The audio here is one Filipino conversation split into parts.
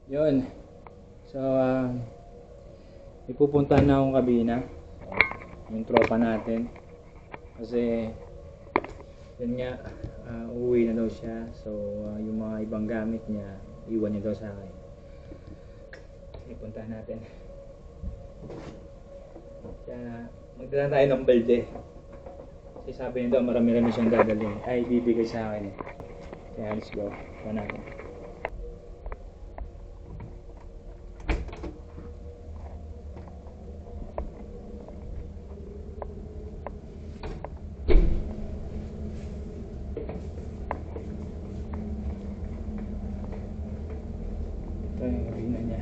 Yun. So, ipupuntahan na akong kabina. Yung tropa natin. Kasi, yun nga, uuwi na daw siya. So, yung mga ibang gamit niya, iwan niya daw sa akin. Ipuntahan natin. Kaya, magdala tayo ng balde. Kasi sabi niya daw, marami-rami siyang dadalhin. Ay, bibigay sa akin. Kaya, let's go. Punta natin. Ito yung kabina niya.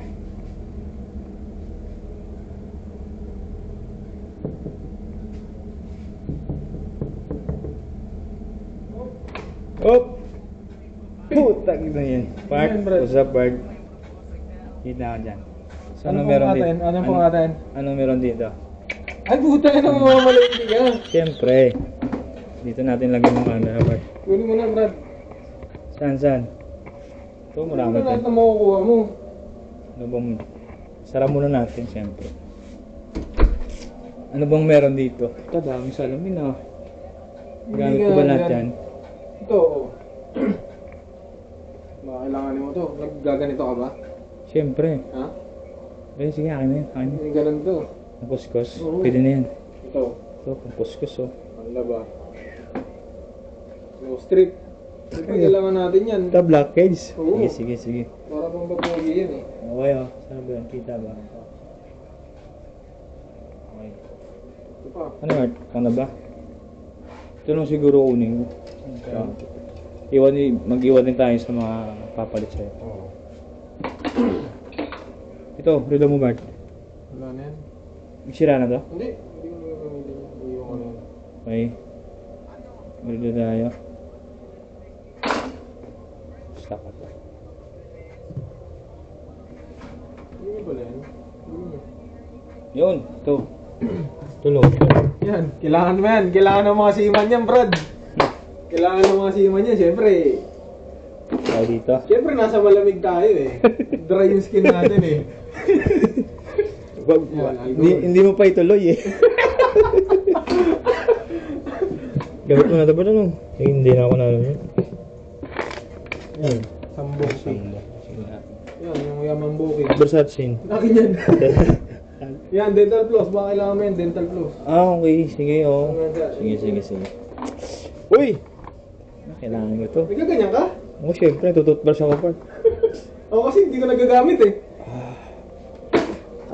Oh! Putang ina yan. Park, what's up, Bard? Kita ka dyan. So, Anong meron pong atin? dito? Anong pong atin? Anong meron dito? Ay, puta ka naman mamamalindi ka. Siyempre. Dito natin lagyan ng camera, Bard. Kunin mo na, Brad. Saan? Ito, marami Ano lahat ito. na makukuha mo? Ano bang... Sara muna natin, siyempre. Ano bang meron dito? Ito, daming salamin, ah. Gamit ko ba lahat yan? Ito, oh. Baka kailangan mo to. Naggaganito ka ba? Siyempre. Ha? Eh, sige, akin na yan. Akin na yan. Hindi ganun to. Ang kuskus. Oo. Pwede na yan. Ito. Ito, ang kuskus, oh. Ang laba. Slow strip. Siyempre, kailangan natin yan. Ito, black cage. Oo. Sige. Para pang babugi yan eh. Okay, oh. Saan ba yan? Kita ba? Okay. Ito pa. Ano, Art? Ikaw na ba? Ito lang siguro kunin ko. So, mag-iwan din tayo sa mga papalit sa'yo. Oo. Ito, relo mo, Bart. Wala na yan. Sira na to? Hindi. Hindi ko na gamitin yan. Iyon ko na yan. Okay. Relo tayo. Stop ka to. Hindi mo pala yan. Yun, ito. Tulog. Yan, kailangan mo yan. Kailangan ng mga seaman yan, Brad. Kailangan ng mga seaman yan, syempre. Tayo dito. Syempre, nasa malamig tayo eh. Dry yung skin natin eh. Wag, Yan, hindi mo pa ituloy eh. Gamit mo na ito ba ano? Eh, hindi na ako na ano yun. Yan. Sambong si. Sige na. Yan, yung yaman bukid. Versatile. Akin yan. Yan, dental floss. Baka kailangan mo yan, dental floss. Ah, okay. Sige, oh. Sige. Uy! Kailangan ko to. Nagkaganyan ka? Oo, syempre. Tututbrush ako pa. Ako kasi hindi ko nagagamit eh.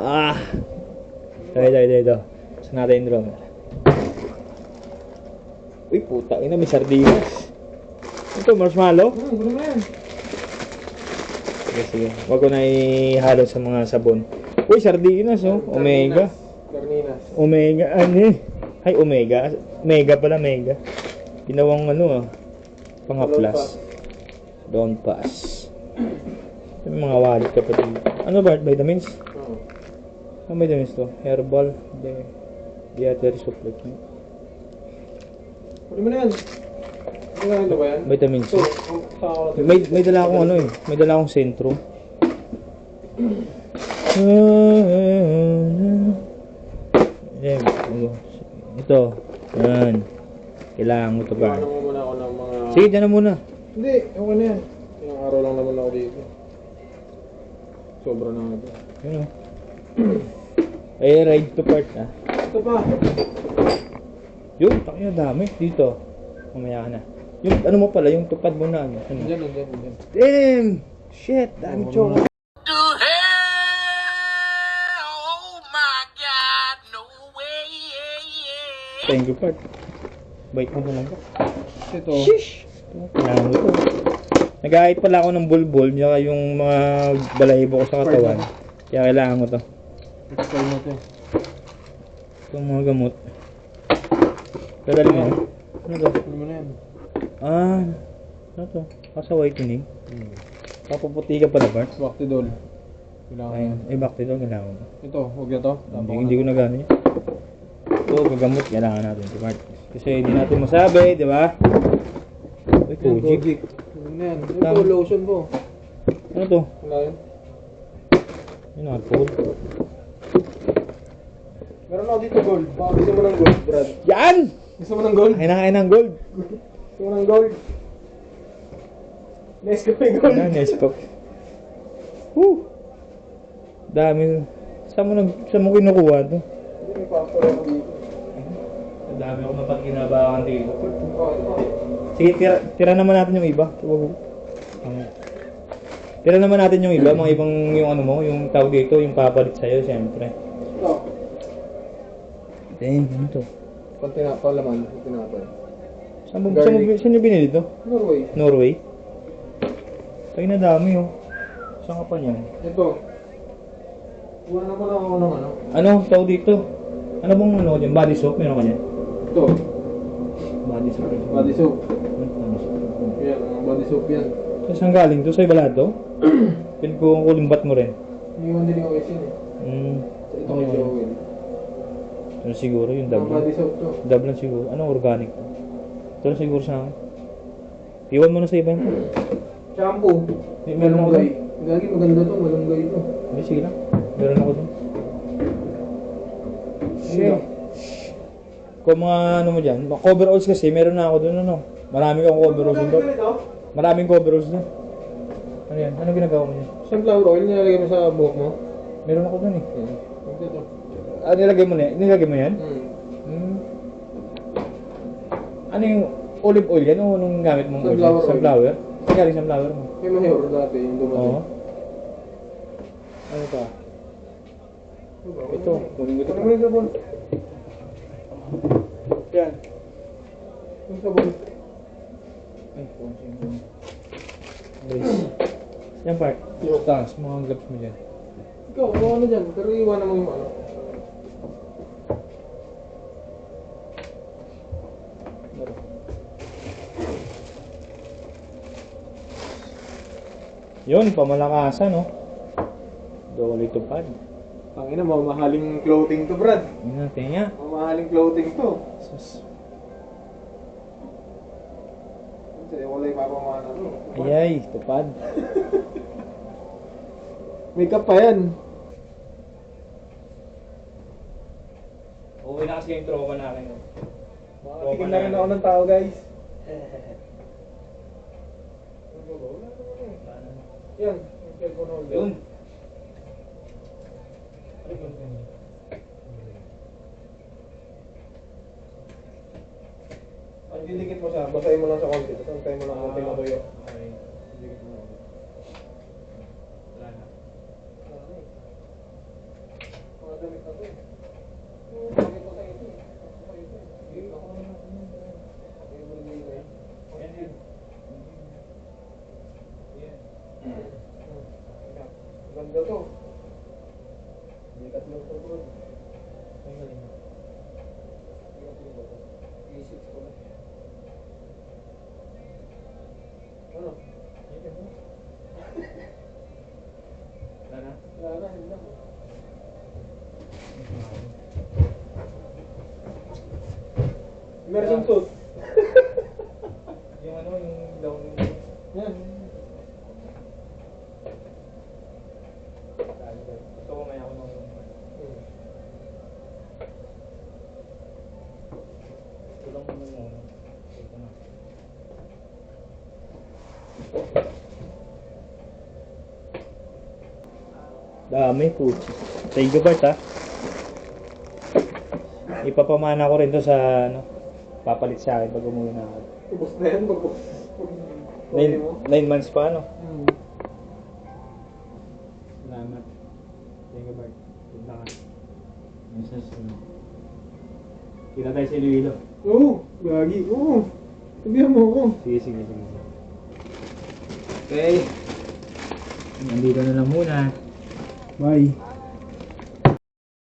Ah! Dito. Saan natin yung drum? Uy, puta. Ina, may sardinas. Ito, marshmallow. Gusto mo yan. Sige. Huwag ko na ihalo sa mga sabon. Uy, sardinas, oh. Omega. Carninas. Omega, ano eh? Ay, Omega. Mega pala, Mega. Ginawang ano, pang-plus. Don't pass. May mga wallet ka pa dito. Ano ba? Vitamins? Oo. Ano vitamins to? Herbal? Dietary supplement. Pwede mo na yan. Ano ba yan? Vitamins. Ito, sa ako natin. May dala akong ano eh. May dala akong sentro. Ito. Yan. Kailangan mo ito ba? Iwanan mo muna ako ng mga... Sige, dyan na muna. Hindi, okay na yan. Ilang araw lang naman ako dito. Sobra na nga ito. Yun o. Ay, ride to part ah. Ito pa. Yun, takya dami. Dito. Mamaya ka na. Yung ano mo pala, yung tupad mo na ano. Nandiyan. Damn! Shit, dami chocolate. Thank you, Part. Bait mo naman ko. Ito. Shish! Kailangan mo ito. Nag-ahit pala ako ng bulbul, tsaka yung mga balahibo ko sa katawan. Kaya kailangan mo to. Ito mo ito. Itong mga gamot. Dadali mo? Ano to? Ano mo na yan? Ah, ano to? Kasa whitening. Papaputi ka pala, Bart. Bactidol. Kailangan Ayun. yan. Bakit ito? Kailangan mo. Ito, huwag na to. Hindi ko na gano'n yan. Ito, gagamot. Kailangan natin ito, Bart. Kasi hindi natin masabi, di ba? Uy, Kojic. Ano na yan? Ito, lotion po. Ano to? Wala yun? Yun ang pool. Meron ako dito gold. Baka gusto mo ng gold, Brad. Yan! Gusto mo ng gold? Kain ng gold. Gusto mo ng gold? Nescafe gold. Ano, Nescafe. Woo! Dami. Saan mo kinukuha to? Hindi, may pastor ako dito. Dami ako mapagkinabangan dito. Sige, tira naman natin yung iba. Tira naman natin yung iba, mga ibang yung ano mo, yung tawag dito, yung papalit sa'yo, siyempre. Ito. Damn, ano to? Palaman, tinapay. Saan nyo binili to? Norway. Norway? Tayo na dami oh. Saan ka pa niyan? Ito. Wala naman ako ng ano. Ano, tawag dito? Ano bang ano dyan? Body soap? Meron ka niyan? Ito. Body soap. Body soap. Ano soap? Yan, mga body soap yan. Saan galing to? Sa'yo ba lahat to? Pili ko ang kulimbat mo rin. Hindi mo din ako isin eh. Ito kay Joel. Ano siguro yung Mga dab body lang. soap to. Dab lang siguro. Anong organic to? Ito lang siguro sa akin. Iwan mo na sa iba yun. Shampoo. Meron ako Malunggay. Gagi, maganda to. Malunggay to. Hindi, sige lang. Meron ako dun. Shit. Kung mga ano mo dyan, mga coveralls kasi, meron na ako dun ano. Marami kang coveralls dun. Maraming coveralls dun. Ano yan? Ano ginagawa mo dyan? Sunflower oil, nilalagay mo sa buhok mo. Meron ako dun eh. Ito. Ah, nilagay mo na yan? Nilagay mo yan? Hmm. Ano yung olive oil yan o nung gamit mong oil? Sunflower oil. Sunflower? Saan galing sunflower mo? May mayor dati yung dumating. Oo. Ano pa? Ito. Kunin ko ito. Ano mo yung sabon? Yan. Yung sabon. Ay, brace. Yan part. Yung taas, mga gloves mo dyan. Ikaw, ano dyan? Pero iwanan mo yung ano. Yun, pamalakasan, no? Dole to pad. Tangina, mamahaling clothing to, Brad. Yun natin nga. Mamahaling clothing to. Sus. Kasi wala yung papamana to. Ayay, tupad. Makeup pa yan. Uwi na kasi yung tropa namin. No? Tikim na rin ako ng tao, guys. Yan, yung cellphone holder. Yun. Ang didikit mo siya, basahin mo lang sa konti. Tapos antayin mo lang konti matuyo. Okay. Didikit mo lang. Wala na. Mga damit na to eh. Bakit ko sa ito eh. Ako naman. Everyday na eh. Yan din. Ganda to. Dikat lang to, bro. Ang galing. Dikat lang ba to? I6 ko na. Ano? Wala na. Wala na, hindi na. Immersion suit. Yung ano, yung down. Yan. Gusto ko may ako nung... Tulong mo muna. Ito na. Dami po. Thank you, Bart, ha? Ipapamana ko rin to sa, ano, papalit sa akin pag umuwi na ako. Ubus na yan. 9 months pa, ano? Hmm. Salamat. Thank you, Bart. Punta ka. Minsan, kita tayo sa Iloilo. Oo, gagi. Oo. Sabihan mo ako. Sige. Okay. Nandito na lang muna. Bye.